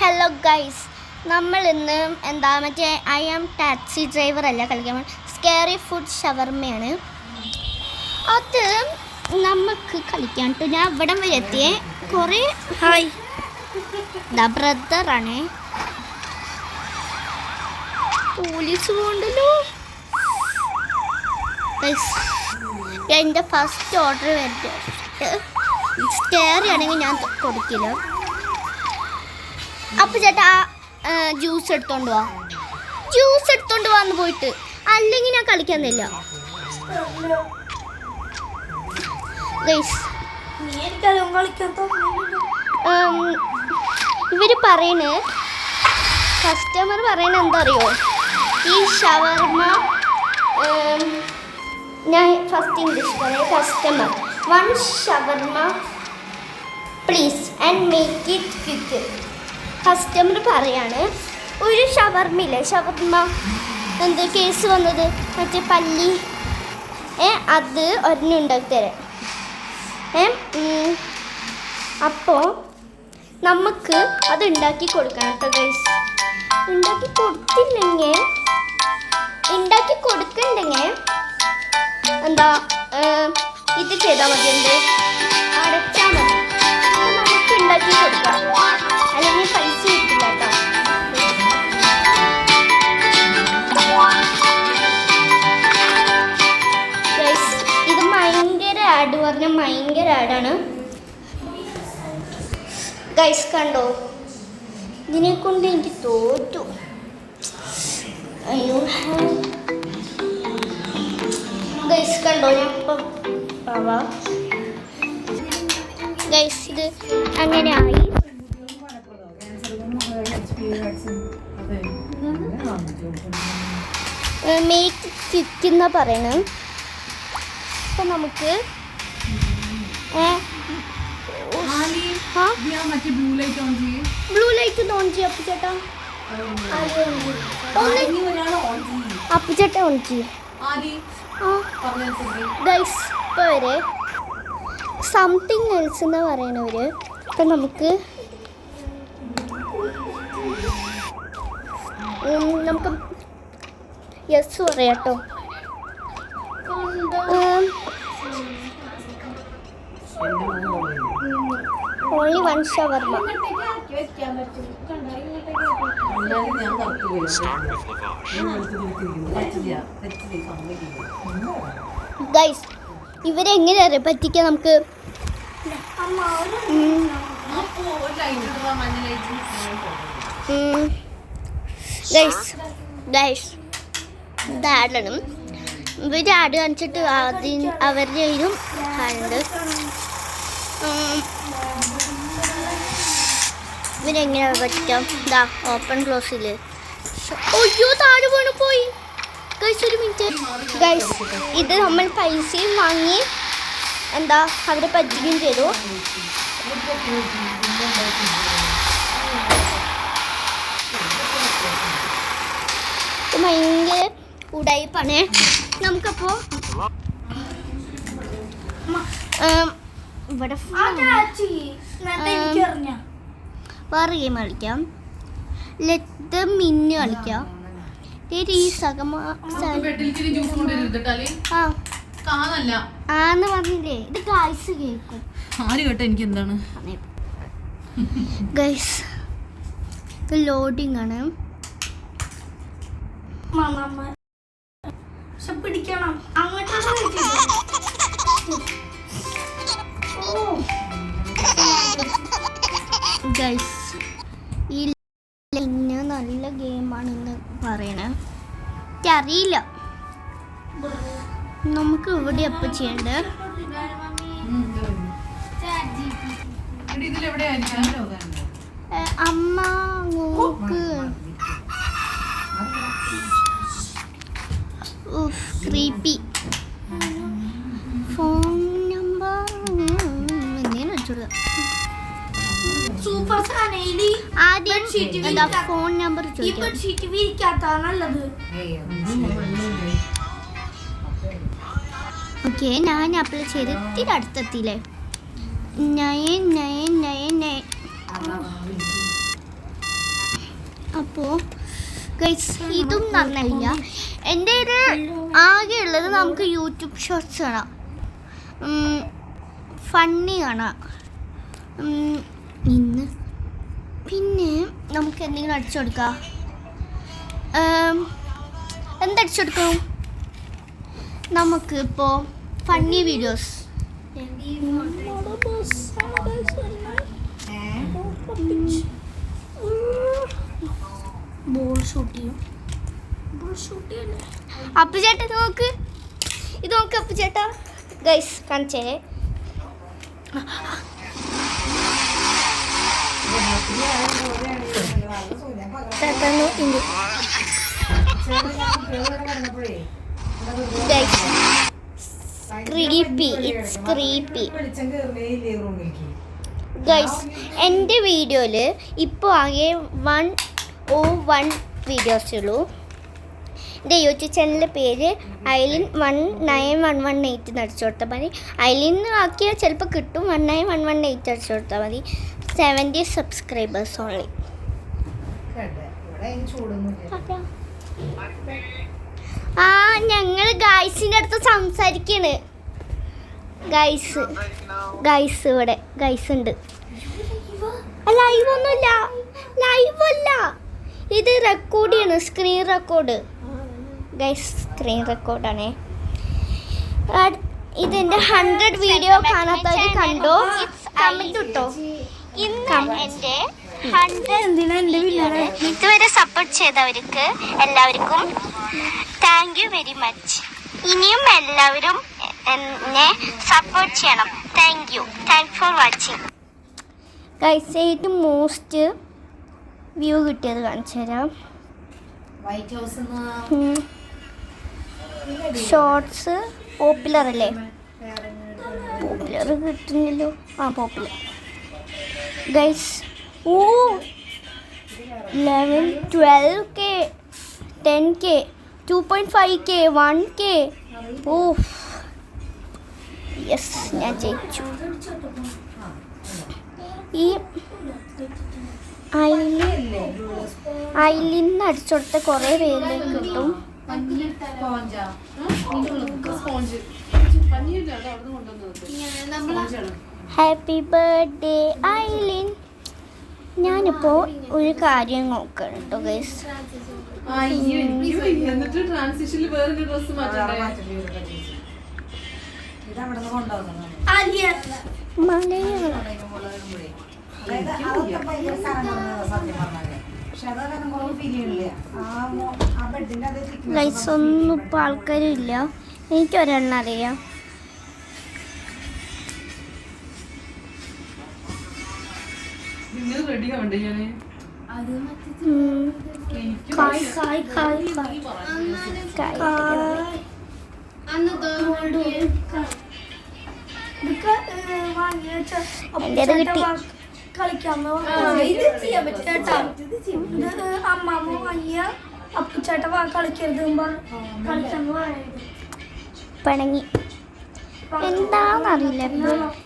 Hello guys, നമ്മൾ ഇന്ന് മറ്റേ ഐ ആം ടാക്സി ഡ്രൈവർ അല്ല കളിക്കാൻ സ്കേറി ഫുഡ് ഷവർമയാണ്. അത് നമുക്ക് കളിക്കാൻ കേട്ടോ. ഞാൻ ഇവിടം വരെ എത്തിയേ. കുറേ ഹായ് ബ്രദറാണേ. പോലീസ് പോകണ്ടല്ലോ. എൻ്റെ ഫസ്റ്റ് ഓർഡർ വരട്ടെ. സ്കേറി ആണെങ്കിൽ ഞാൻ കൊടുക്കില്ല. അപ്പം ചേട്ടാ ജ്യൂസ് എടുത്തോണ്ട് വാന്ന് പോയിട്ട്, അല്ലെങ്കിൽ ഞാൻ കളിക്കാന്നില്ല. ഇവര് പറയണേ, കസ്റ്റമർ പറയണ എന്താ അറിയോ, ഈ ഷവർമ ഞാൻ ഫസ്റ്റ് ഇംഗ്ലീഷ് പറയാം. Customer 1 shawarma please and make it quick. Customer പറയാണ്, ഒരു ഷവർമയില്ലേ, ഷവർമ എന്ത് കേസ് വന്നത് മറ്റേ പല്ലി അത് ഒരെണ്ണം ഉണ്ടാക്കി തരാം. അപ്പോൾ നമുക്ക് അത് ഉണ്ടാക്കി കൊടുക്കണം കേട്ടോ ഗൈസ്. ഉണ്ടാക്കി കൊടുക്കണ്ടെങ്കിൽ എന്താ ഇത് ചെയ്താൽ മതി, എന്ത് അടച്ചാൽ മതി. അപ്പോൾ നമുക്ക് ഉണ്ടാക്കി കൊടുക്കാം, അല്ലെങ്കിൽ പൈസ കിട്ടില്ല കേട്ടോ. ഗൈസ്, ഇത് ഭയങ്കര ആഡ് പറഞ്ഞാൽ ഭയങ്കര ആഡാണ് ഗൈസ്. കണ്ടോ, ഇതിനെ കൊണ്ട് എനിക്ക് തോറ്റു. അയ്യോ ഗൈസ്, കണ്ടോ ഞാൻ ഇപ്പം ഗൈസ്, ഇത് അങ്ങനെ ആയി. മേക്ക് ക്വിക്ക് എന്നാ പറയണ. അപ്പം നമുക്ക് ബ്ലൂ ലൈറ്റ് ഓൺ ചെയ്യും. അപ്പുചേട്ടാ ഓൺ ചെയ്യും. ഗൈസ്, ഇപ്പോൾ വരെ സംതിങ് എൽസ് എന്ന് പറയണവര്. അപ്പം നമുക്ക് യെസ് പറയാം കേട്ടോ. ഓൺലി 1 ഷവർമ. ഗൈസ്, ഇവരെങ്ങനെയാ പറ്റിക്കാൻ നമുക്ക്. ഗൈസ് ഇതാടണം. ഇവർ ആഡ് കാണിച്ചിട്ട് അവരുടെ കയ്യിലും ഹാൻഡ്. ഇവരെങ്ങനെയാണ് പറ്റിക്കാം. ഇതാ ഓപ്പൺ ക്ലോസിൽ. അയ്യോ, താഴെ വീണ് പോയി ഗൈസ്. ഒരു മിനിറ്റ് ഗൈസ്, ഇത് നമ്മൾ പൈസയും വാങ്ങി എന്താ അവരെ പറ്റിക്കുകയും ചെയ്തു. ഭയങ്കര ഉടായിപ്പാണേ. നമുക്കപ്പോൾ ഇവിടെ വേറെ ഗെയിം കളിക്കാം. ലെറ്റ് മിന്നു കളിക്കാം. ആന്ന് പറഞ്ഞില്ലേ, ഇത് ഗൈസ് കേൾക്കും. എനിക്ക് എന്താണ് ഗൈസ്, ഇത് ലോഡിങ് ആണ്. പിടിക്കണം ഗൈസ്. ഈ നല്ല ഗെയിമാണെന്ന് പറയണേ. എനിക്കറിയില്ല. നമുക്ക് ഇവിടെ എപ്പോൾ ചെയ്യണ്ടേ. അമ്മ നോക്ക്. ക്രീപ്പി ഫോൺ നമ്പർ എന്തേലും വെച്ചോളൂ. ആദ്യം എന്താ ഫോൺ നമ്പർ ഓക്കെ. ഞാൻ അപ്ലൈ ചെയ്ത് ഇത്തിരി അടുത്തെത്തിയില്ലേ. 999 അപ്പോൾ ഗൈസ് ഇതും നന്നല്ല. എൻ്റെ ഇത് ആകെയുള്ളത് നമുക്ക് യൂട്യൂബ് ഷോർട്സ് കാണാം, ഫണ്ണി കാണാം, പിന്നെ നമുക്ക് എന്തെങ്കിലും അടിച്ചു കൊടുക്കാം. എന്തടിച്ചു കൊടുക്കും? നമുക്ക് ഇപ്പോൾ ഫണ്ണി വീഡിയോസ്. അപ്പു ചേട്ടാ നോക്ക്, ഇത് നോക്ക് അപ്പു ചേട്ടാ. ഗൈസ് കാണിച്ചേ. ഗൈസ് എൻ്റെ വീഡിയോയിൽ ഇപ്പോൾ ആകെ 101 വീഡിയോസേ ഉള്ളൂ. എൻ്റെ യൂട്യൂബ് ചാനലിൻ്റെ പേര് ഐലിൻ 19118 അടിച്ചു കൊടുത്താൽ മതി. ഐലിൻ ആക്കിയാൽ ചിലപ്പോൾ കിട്ടും. 19118 അടിച്ചു കൊടുത്താൽ മതി. 70 സബ്സ്ക്രൈബേഴ്സ് ഓൺലി. ആ ഞങ്ങൾ ഗൈസിൻ്റെ അടുത്ത് സംസാരിക്കാണ്. ഗൈസ് ഇവിടെ ഗൈസ് ഉണ്ട്. ലൈവൊന്നുമില്ല, ലൈവല്ല, ഇത് റെക്കോർഡ് ചെയ്യണം. സ്ക്രീൻ റെക്കോർഡ് ഗൈസ്, സ്ക്രീൻ റെക്കോർഡാണേ. ഇതിൻ്റെ 100 വീഡിയോ കാണാത്തവർ കണ്ടോ, കമൻറ്റ് കിട്ടോ. ഇതുവരെ സപ്പോർട്ട് ചെയ്തവർക്ക് എല്ലാവർക്കും താങ്ക് യു വെരി മച്ച്. ഇനിയും എല്ലാവരും എന്നെ സപ്പോർട്ട് ചെയ്യണം. Thank for watching. ഗൈസ് ഏറ്റവും മോസ്റ്റ് വ്യൂ കിട്ടിയത് കാണിച്ചു തരാം. ഷോർട്സ് പോപ്പുലർ അല്ലേ? പോപ്പുലർ കിട്ടുന്നില്ലോ. Popular guys. 11, 12K, 10K, 2.5K, 1K. Yes, ഞാൻ ജയിച്ചു. ഈ ഐലിൻ അടിച്ചോടുത്ത കുറേ പേര് കിട്ടും. Happy birthday Aileen. ഞാനിപ്പോൾ ഒരു കാര്യം നോക്കണം കേട്ടോ ഗൈസ്. ഗൈസ് ഒന്നും ഇപ്പോൾ ആൾക്കാരില്ല. എനിക്കൊരെണ്ണം അറിയാം. എൻ്റേത് കിട്ടി. അമ്മമ്മ വാങ്ങിയ അപ്പുച്ചേട്ട കളിക്കരുത് പിണങ്ങി എന്താന്നറിയില്ല.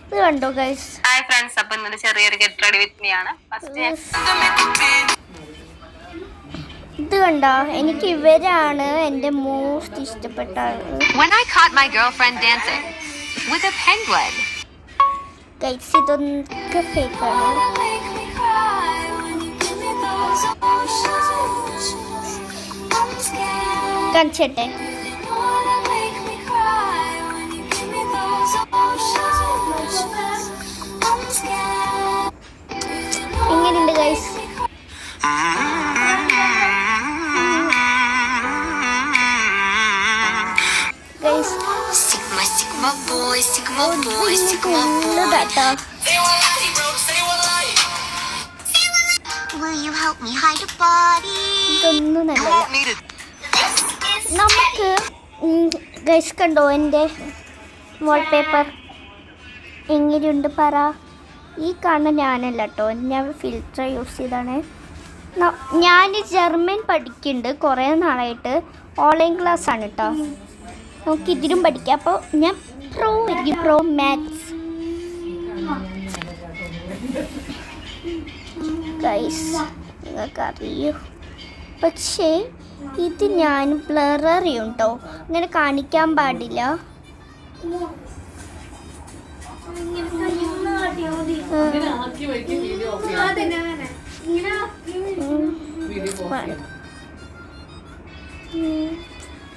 ഇത് കണ്ടോ ഗൈസ്? ഹായ് ഫ്രണ്ട്സ്, അപ്പൊ ഇന്നലെ ചെറിയൊരു ഗെറ്റ് റെഡി വിത്ത് മീ ആണ്. ഇത് കണ്ടോ? എനിക്ക് ഇവരാണ് എൻ്റെ മോസ്റ്റ് ഇഷ്ടപ്പെട്ട ഗൈസ്. ഇതൊക്കെ ഫേക്കാണ്. കാണിച്ചട്ടെ. എങ്ങനെയുണ്ട് ഗൈസ്? ഇതൊന്നും നല്ലതല്ല. നമുക്ക് ഗൈസ് കണ്ടോ എൻ്റെ വാൾപേപ്പർ എങ്ങനെയുണ്ട് പറ. ഈ കാണുന്ന ഞാനല്ല കേട്ടോ, ഞാൻ ഫിൽറ്റർ യൂസ് ചെയ്താണ്. ഞാൻ ജർമ്മൻ പഠിക്കുന്നുണ്ട് കുറേ നാളായിട്ട്. ഓൺലൈൻ ക്ലാസ് ആണ് കേട്ടോ. നമുക്ക് ഇതിലും പഠിക്കാം. അപ്പോൾ ഞാൻ പ്രോ മാത്സ് ഗൈസ്. നിങ്ങൾക്ക് അറിയൂ പക്ഷേ ഇത് ഞാൻ ബ്ലർ ചെയ്യും കേട്ടോ, ഇങ്ങനെ കാണിക്കാൻ പാടില്ല.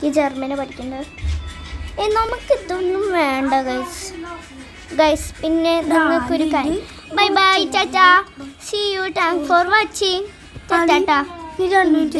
ഈ ജർമ്മനി പഠിക്കുന്നത് നമുക്ക് ഇതൊന്നും വേണ്ട ഗൈസ്. പിന്നെ നമുക്കൊരു കാര്യം, bye bye tata, see you, thank for watching tata. ഈ 2 മിനിറ്റ്